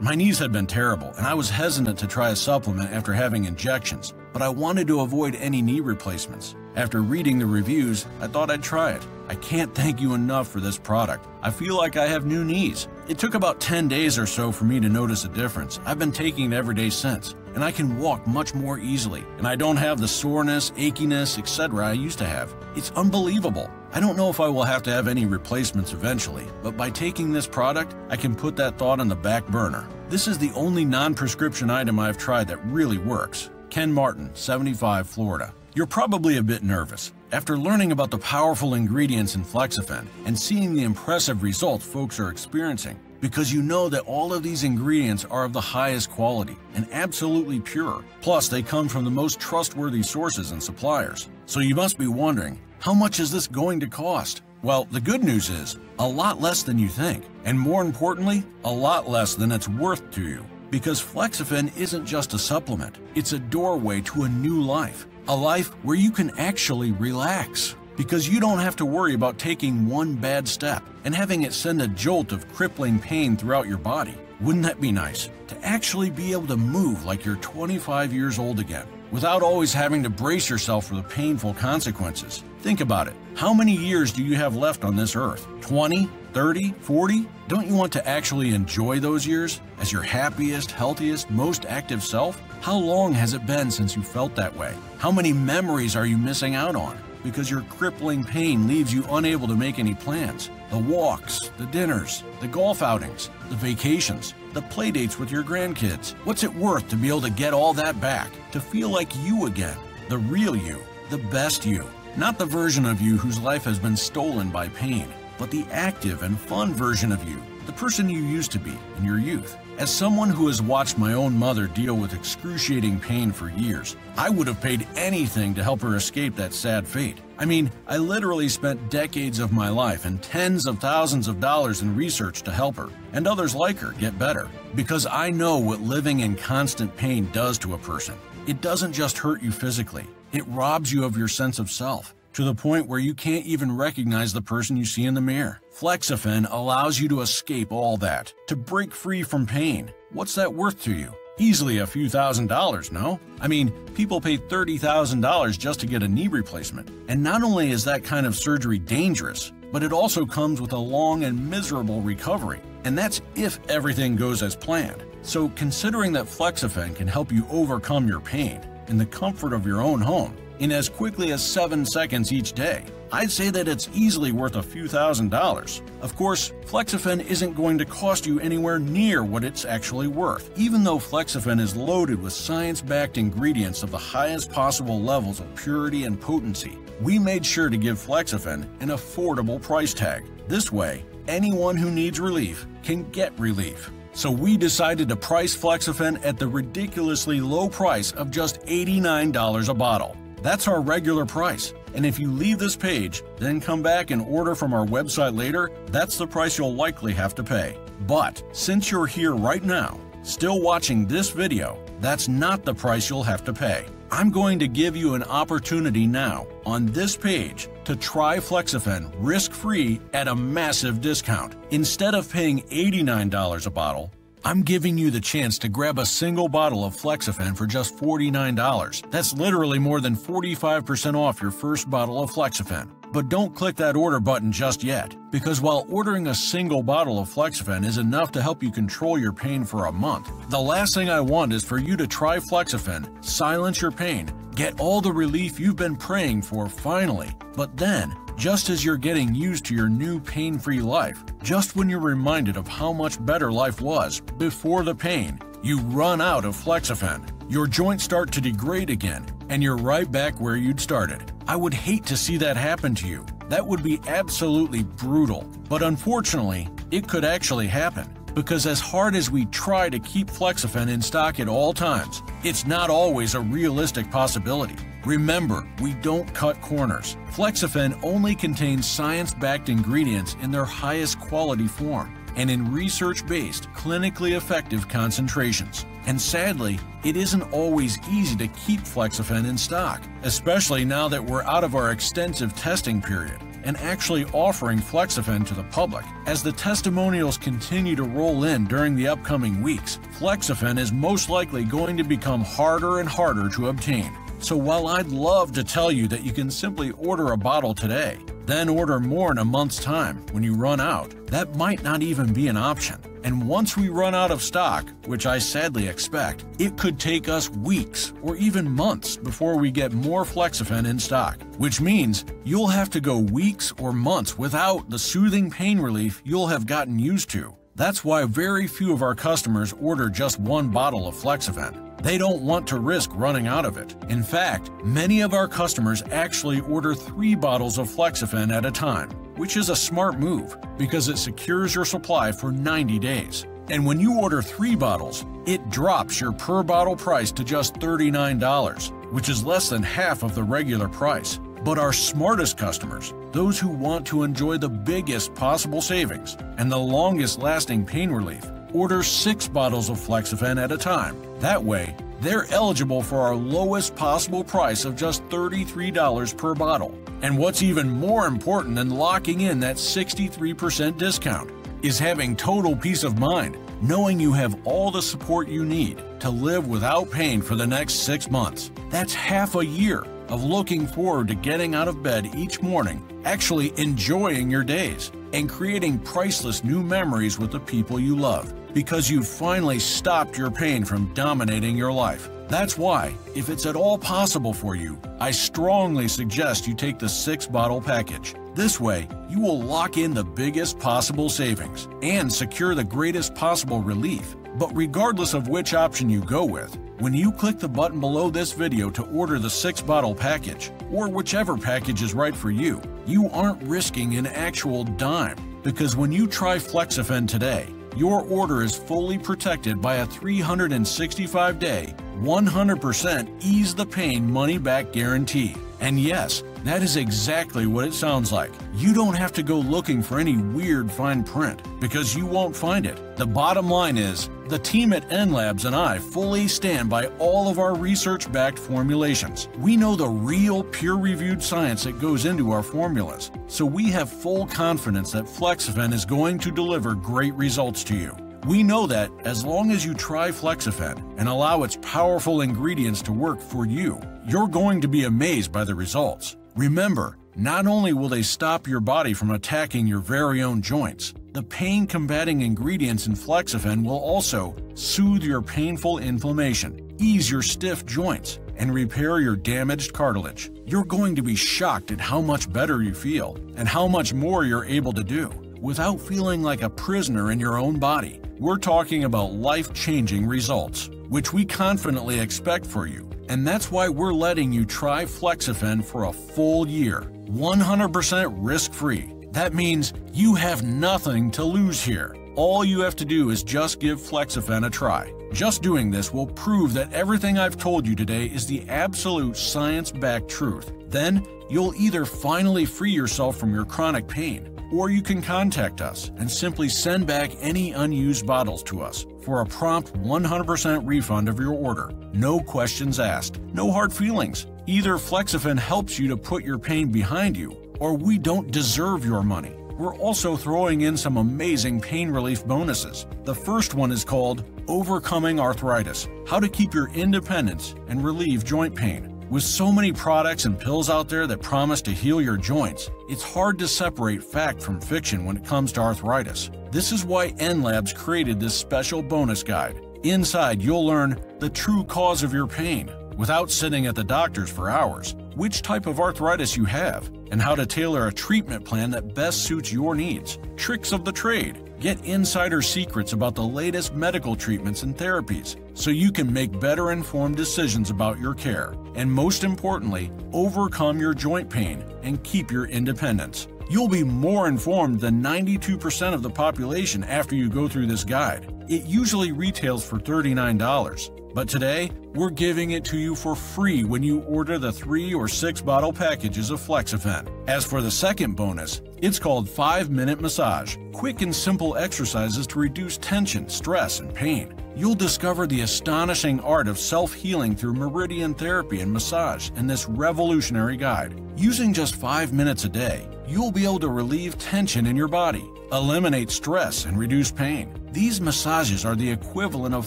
My knees had been terrible, and I was hesitant to try a supplement after having injections, but I wanted to avoid any knee replacements. After reading the reviews, I thought I'd try it. I can't thank you enough for this product. I feel like I have new knees. It took about 10 days or so for me to notice a difference. I've been taking it every day since, and I can walk much more easily, and I don't have the soreness, achiness, etc. I used to have. It's unbelievable. I don't know if I will have to have any replacements eventually, but by taking this product, I can put that thought on the back burner. This is the only non-prescription item I've tried that really works. Ken Martin, 75, Florida. You're probably a bit nervous. After learning about the powerful ingredients in Flexafen and seeing the impressive results folks are experiencing, because you know that all of these ingredients are of the highest quality and absolutely pure. Plus, they come from the most trustworthy sources and suppliers. So you must be wondering, how much is this going to cost? Well, the good news is, a lot less than you think, and more importantly, a lot less than it's worth to you. Because Flexafen isn't just a supplement, it's a doorway to a new life. A life where you can actually relax. Because you don't have to worry about taking one bad step and having it send a jolt of crippling pain throughout your body. Wouldn't that be nice? To actually be able to move like you're 25 years old again, without always having to brace yourself for the painful consequences. Think about it. How many years do you have left on this earth? 20? 30? 40? Don't you want to actually enjoy those years as your happiest, healthiest, most active self? How long has it been since you felt that way? How many memories are you missing out on? Because your crippling pain leaves you unable to make any plans. The walks, the dinners, the golf outings, the vacations, the playdates with your grandkids. What's it worth to be able to get all that back? To feel like you again, the real you, the best you. Not the version of you whose life has been stolen by pain, but the active and fun version of you, the person you used to be in your youth. As someone who has watched my own mother deal with excruciating pain for years, I would have paid anything to help her escape that sad fate. I mean, I literally spent decades of my life and tens of thousands of dollars in research to help her, and others like her, get better. Because I know what living in constant pain does to a person. It doesn't just hurt you physically, it robs you of your sense of self, to the point where you can't even recognize the person you see in the mirror. Flexafen allows you to escape all that, to break free from pain. What's that worth to you? Easily a few $1,000s, no? I mean, people pay $30,000 just to get a knee replacement. And not only is that kind of surgery dangerous, but it also comes with a long and miserable recovery. And that's if everything goes as planned. So considering that Flexafen can help you overcome your pain in the comfort of your own home, in as quickly as 7 seconds each day, I'd say that it's easily worth a few $1,000s. Of course, Flexafen isn't going to cost you anywhere near what it's actually worth. Even though Flexafen is loaded with science-backed ingredients of the highest possible levels of purity and potency, we made sure to give Flexafen an affordable price tag. This way, anyone who needs relief can get relief. So we decided to price Flexafen at the ridiculously low price of just $89 a bottle. That's our regular price, and if you leave this page, then come back and order from our website later, that's the price you'll likely have to pay. But since you're here right now, still watching this video, that's not the price you'll have to pay. I'm going to give you an opportunity now, on this page, to try Flexafen risk-free at a massive discount. Instead of paying $89 a bottle, I'm giving you the chance to grab a single bottle of Flexafen for just $49. That's literally more than 45% off your first bottle of Flexafen. But don't click that order button just yet, because while ordering a single bottle of Flexafen is enough to help you control your pain for a month, the last thing I want is for you to try Flexafen, silence your pain, get all the relief you've been praying for finally, but then, just as you're getting used to your new pain-free life, just when you're reminded of how much better life was before the pain, you run out of Flexafen. Your joints start to degrade again, and you're right back where you'd started. I would hate to see that happen to you. That would be absolutely brutal. But unfortunately, it could actually happen. Because as hard as we try to keep Flexafen in stock at all times, it's not always a realistic possibility. Remember, we don't cut corners. Flexafen only contains science-backed ingredients in their highest quality form and in research-based, clinically effective concentrations. And sadly, it isn't always easy to keep Flexafen in stock, especially now that we're out of our extensive testing period and actually offering Flexafen to the public. As the testimonials continue to roll in during the upcoming weeks, Flexafen is most likely going to become harder and harder to obtain. So while I'd love to tell you that you can simply order a bottle today, then order more in a month's time when you run out, that might not even be an option. And once we run out of stock, which I sadly expect, it could take us weeks or even months before we get more Flexafen in stock, which means you'll have to go weeks or months without the soothing pain relief you'll have gotten used to. That's why very few of our customers order just one bottle of Flexafen. They don't want to risk running out of it. In fact, many of our customers actually order 3 bottles of Flexafen at a time, which is a smart move because it secures your supply for 90 days. And when you order 3 bottles, it drops your per bottle price to just $39, which is less than half of the regular price. But our smartest customers, those who want to enjoy the biggest possible savings and the longest lasting pain relief, order 6 bottles of Flexafen at a time. That way, they're eligible for our lowest possible price of just $33 per bottle. And what's even more important than locking in that 63% discount is having total peace of mind, knowing you have all the support you need to live without pain for the next 6 months. That's half a year of looking forward to getting out of bed each morning, actually enjoying your days, and creating priceless new memories with the people you love, because you've finally stopped your pain from dominating your life. That's why, if it's at all possible for you, I strongly suggest you take the 6-bottle package. This way, you will lock in the biggest possible savings and secure the greatest possible relief. But regardless of which option you go with, when you click the button below this video to order the 6-bottle package, or whichever package is right for you, you aren't risking an actual dime, because when you try Flexafen today, your order is fully protected by a 365-day, 100% ease the pain money-back guarantee. And yes, that is exactly what it sounds like. You don't have to go looking for any weird fine print, because you won't find it. The bottom line is, the team at NLabs and I fully stand by all of our research-backed formulations. We know the real peer-reviewed science that goes into our formulas, so we have full confidence that Flexafen is going to deliver great results to you. We know that as long as you try Flexafen and allow its powerful ingredients to work for you, you're going to be amazed by the results. Remember, not only will they stop your body from attacking your very own joints, the pain-combating ingredients in Flexafen will also soothe your painful inflammation, ease your stiff joints, and repair your damaged cartilage. You're going to be shocked at how much better you feel and how much more you're able to do without feeling like a prisoner in your own body. We're talking about life-changing results, which we confidently expect for you. And that's why we're letting you try Flexafen for a full year, 100% risk-free. That means you have nothing to lose here. All you have to do is just give Flexafen a try. Just doing this will prove that everything I've told you today is the absolute science-backed truth. Then, you'll either finally free yourself from your chronic pain, or you can contact us and simply send back any unused bottles to us for a prompt 100% refund of your order. No questions asked, no hard feelings. Either Flexafen helps you to put your pain behind you, or we don't deserve your money. We're also throwing in some amazing pain relief bonuses. The first one is called Overcoming Arthritis: How to Keep Your Independence and Relieve Joint Pain. With so many products and pills out there that promise to heal your joints, it's hard to separate fact from fiction when it comes to arthritis. This is why NLabs created this special bonus guide. Inside, you'll learn the true cause of your pain without sitting at the doctors for hours, which type of arthritis you have, and how to tailor a treatment plan that best suits your needs. Tricks of the trade. Get insider secrets about the latest medical treatments and therapies so you can make better informed decisions about your care. And most importantly, overcome your joint pain and keep your independence. You'll be more informed than 92% of the population after you go through this guide. It usually retails for $39. But today, we're giving it to you for free when you order the 3 or 6 bottle packages of Flexafen. As for the second bonus, it's called 5-Minute Massage. Quick and simple exercises to reduce tension, stress, and pain. You'll discover the astonishing art of self-healing through meridian therapy and massage in this revolutionary guide. Using just 5 minutes a day, you'll be able to relieve tension in your body, eliminate stress, and reduce pain. These massages are the equivalent of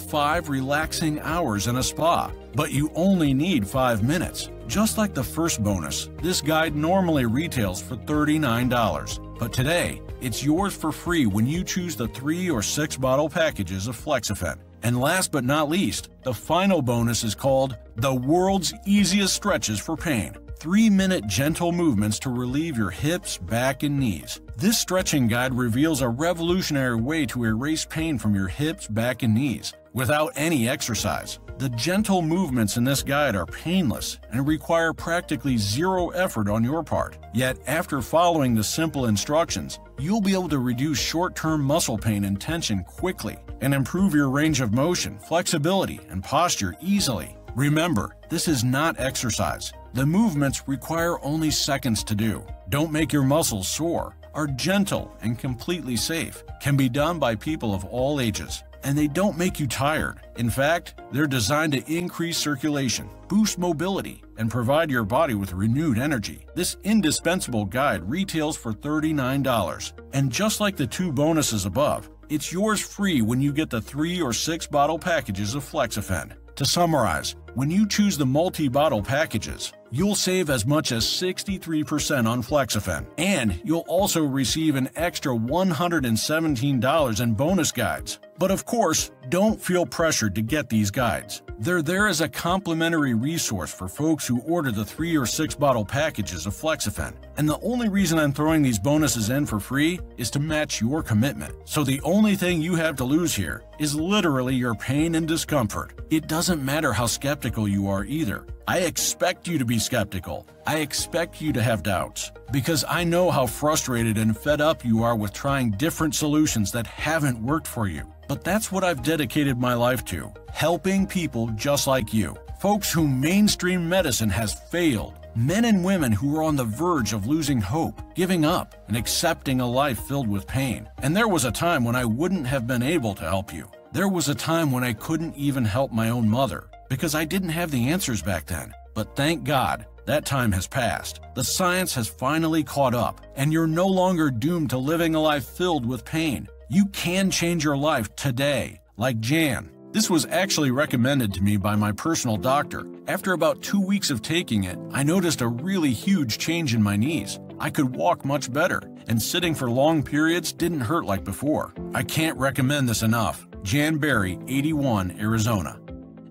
5 relaxing hours in a spa, but you only need 5 minutes. Just like the first bonus, this guide normally retails for $39, but today, it's yours for free when you choose the 3 or 6 bottle packages of Flexafen. And last but not least, the final bonus is called The World's Easiest Stretches for Pain. 3-minute gentle movements to relieve your hips, back, and knees. This stretching guide reveals a revolutionary way to erase pain from your hips, back, and knees without any exercise. The gentle movements in this guide are painless and require practically zero effort on your part. Yet, after following the simple instructions, you'll be able to reduce short-term muscle pain and tension quickly and improve your range of motion, flexibility, and posture easily. Remember, this is not exercise. The movements require only seconds to do, don't make your muscles sore, are gentle and completely safe, can be done by people of all ages, and they don't make you tired. In fact, they're designed to increase circulation, boost mobility, and provide your body with renewed energy. This indispensable guide retails for $39, and just like the 2 bonuses above, it's yours free when you get the 3 or 6 bottle packages of Flexafen. To summarize, when you choose the multi-bottle packages, you'll save as much as 63% on Flexafen, and you'll also receive an extra $117 in bonus guides. But of course, don't feel pressured to get these guides. They're there as a complimentary resource for folks who order the 3 or 6 bottle packages of Flexafen. And the only reason I'm throwing these bonuses in for free is to match your commitment. So the only thing you have to lose here is literally your pain and discomfort. It doesn't matter how skeptical you are either. I expect you to be skeptical. I expect you to have doubts, because I know how frustrated and fed up you are with trying different solutions that haven't worked for you. But that's what I've dedicated my life to, helping people just like you, folks whom mainstream medicine has failed, men and women who are on the verge of losing hope, giving up, and accepting a life filled with pain. And there was a time when I wouldn't have been able to help you. There was a time when I couldn't even help my own mother, because I didn't have the answers back then. But thank God, that time has passed. The science has finally caught up, and you're no longer doomed to living a life filled with pain. You can change your life today, like Jan. This was actually recommended to me by my personal doctor. After about 2 weeks of taking it, I noticed a really huge change in my knees. I could walk much better, and sitting for long periods didn't hurt like before. I can't recommend this enough. Jan Berry, 81, Arizona.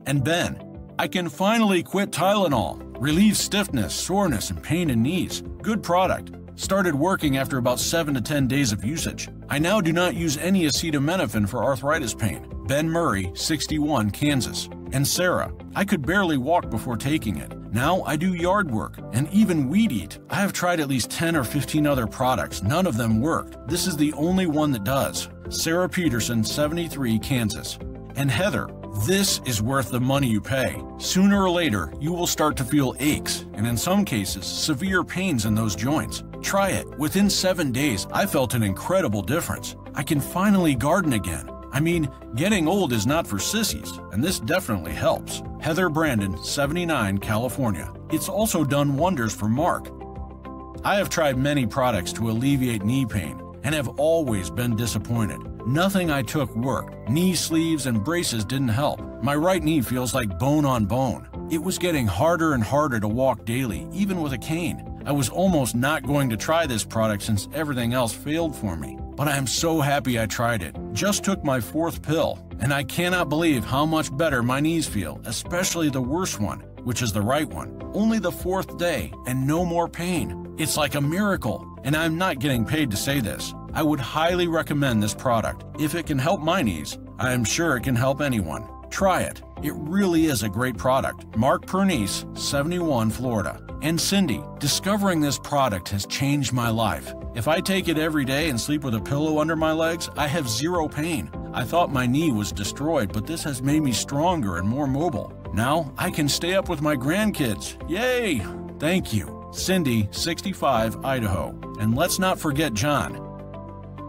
And Ben, I can finally quit Tylenol. Relieve stiffness, soreness, and pain in knees. Good product. Started working after about 7 to 10 days of usage. I now do not use any acetaminophen for arthritis pain. Ben Murray, 61, Kansas. And Sarah, I could barely walk before taking it. Now I do yard work and even weed eat. I have tried at least 10 or 15 other products. None of them worked. This is the only one that does. Sarah Peterson, 73, Kansas. And Heather, this is worth the money you pay. Sooner or later, you will start to feel aches, and in some cases, severe pains in those joints. Try it. Within 7 days, I felt an incredible difference. I can finally garden again. I mean, getting old is not for sissies, and this definitely helps. Heather Brandon, 79, California. It's also done wonders for Mark. I have tried many products to alleviate knee pain, and have always been disappointed. Nothing I took worked. Knee sleeves and braces didn't help. My right knee feels like bone on bone. It was getting harder and harder to walk daily, even with a cane. I was almost not going to try this product since everything else failed for me. But I am so happy I tried it. Just took my 4th pill, and I cannot believe how much better my knees feel, especially the worst one, which is the right one. Only the 4th day, and no more pain. It's like a miracle, and I'm not getting paid to say this. I would highly recommend this product. If it can help my knees, I am sure it can help anyone. Try it. It really is a great product. Mark Pernice, 71, Florida. And Cindy, discovering this product has changed my life. If I take it every day and sleep with a pillow under my legs, I have zero pain. I thought my knee was destroyed, but this has made me stronger and more mobile. Now I can stay up with my grandkids. Yay! Thank you. Cindy, 65, Idaho. And let's not forget John.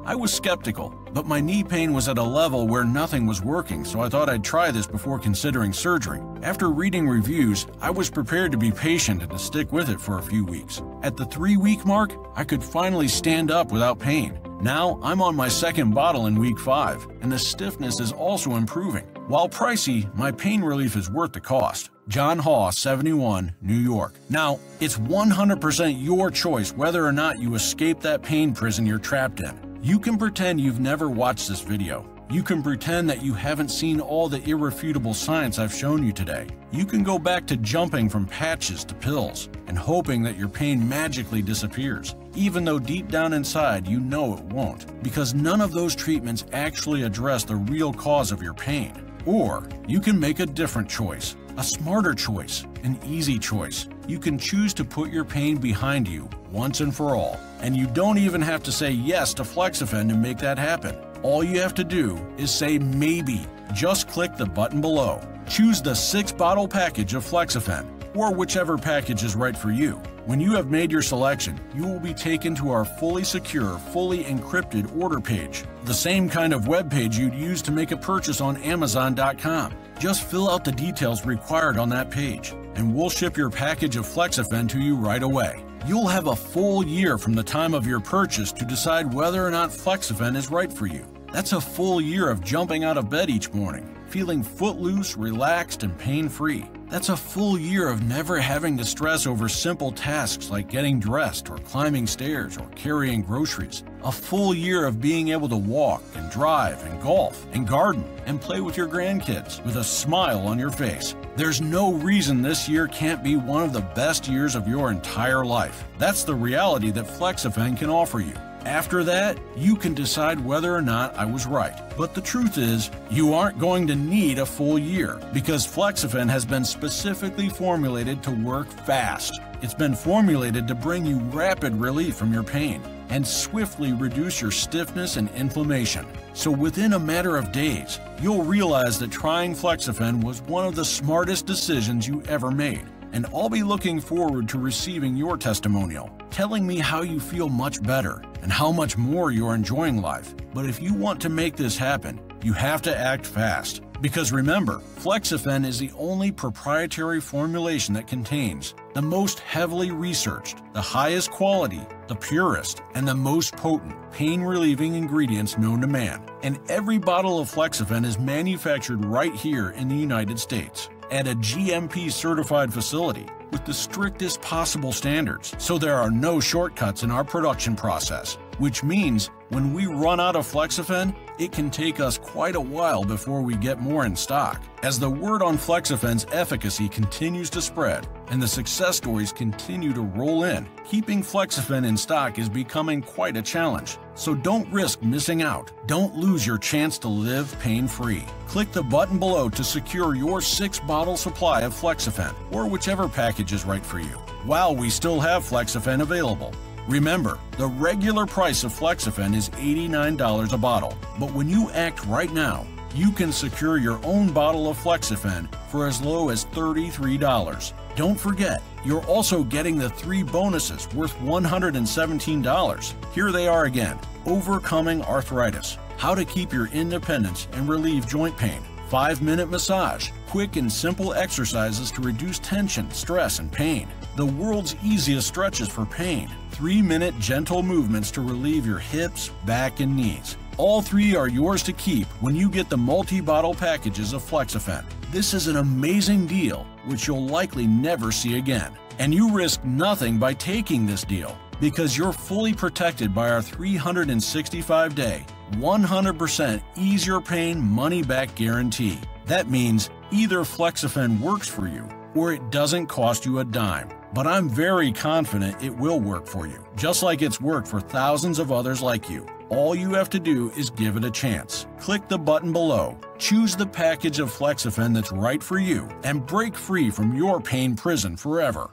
I was skeptical. but my knee pain was at a level where nothing was working, so I thought I'd try this before considering surgery. After reading reviews, I was prepared to be patient and to stick with it for a few weeks. At the 3-week mark, I could finally stand up without pain. Now, I'm on my second bottle in week 5, and the stiffness is also improving. While pricey, my pain relief is worth the cost. John Haw, 71, New York. Now, it's 100% your choice whether or not you escape that pain prison you're trapped in. You can pretend you've never watched this video. You can pretend that you haven't seen all the irrefutable science I've shown you today. You can go back to jumping from patches to pills and hoping that your pain magically disappears, even though deep down inside you know it won't, because none of those treatments actually address the real cause of your pain. Or you can make a different choice, a smarter choice, an easy choice. You can choose to put your pain behind you once and for all, and you don't even have to say yes to Flexafen to make that happen. All you have to do is say maybe. Just click the button below. Choose the 6-bottle package of Flexafen, or whichever package is right for you. When you have made your selection, you will be taken to our fully secure, fully encrypted order page, the same kind of web page you'd use to make a purchase on Amazon.com. Just fill out the details required on that page, and we'll ship your package of Flexafen to you right away. You'll have a full year from the time of your purchase to decide whether or not Flexafen is right for you. That's a full year of jumping out of bed each morning, feeling footloose, relaxed, and pain-free. That's a full year of never having to stress over simple tasks like getting dressed or climbing stairs or carrying groceries. A full year of being able to walk and drive and golf and garden and play with your grandkids with a smile on your face. There's no reason this year can't be one of the best years of your entire life. That's the reality that Flexafen can offer you. After that, you can decide whether or not I was right. But the truth is, you aren't going to need a full year because Flexafen has been specifically formulated to work fast. It's been formulated to bring you rapid relief from your pain and swiftly reduce your stiffness and inflammation. So within a matter of days, you'll realize that trying Flexafen was one of the smartest decisions you ever made. And I'll be looking forward to receiving your testimonial, telling me how you feel much better and how much more you're enjoying life. But if you want to make this happen, you have to act fast. Because remember, Flexafen is the only proprietary formulation that contains the most heavily researched, the highest quality, the purest, and the most potent pain-relieving ingredients known to man. And every bottle of Flexafen is manufactured right here in the United States at a GMP-certified facility with the strictest possible standards, so there are no shortcuts in our production process, which means when we run out of Flexafen, it can take us quite a while before we get more in stock. As the word on Flexafen's efficacy continues to spread and the success stories continue to roll in, keeping Flexafen in stock is becoming quite a challenge. So don't risk missing out. Don't lose your chance to live pain-free. Click the button below to secure your 6-bottle supply of Flexafen, or whichever package is right for you, while we still have Flexafen available. Remember, the regular price of Flexafen is $89 a bottle, but when you act right now, you can secure your own bottle of Flexafen for as low as $33. Don't forget, you're also getting the 3 bonuses worth $117. Here they are again: overcoming arthritis, how to keep your independence and relieve joint pain, 5-minute massage, quick and simple exercises to reduce tension, stress, and pain, the world's easiest stretches for pain, 3-minute gentle movements to relieve your hips, back, and knees. All 3 are yours to keep when you get the multi-bottle packages of Flexafen. This is an amazing deal, which you'll likely never see again. And you risk nothing by taking this deal, because you're fully protected by our 365-day, 100% ease your pain money-back guarantee. That means either Flexafen works for you, or it doesn't cost you a dime. But I'm very confident it will work for you, just like it's worked for thousands of others like you. All you have to do is give it a chance. Click the button below, choose the package of Flexafen that's right for you, and break free from your pain prison forever.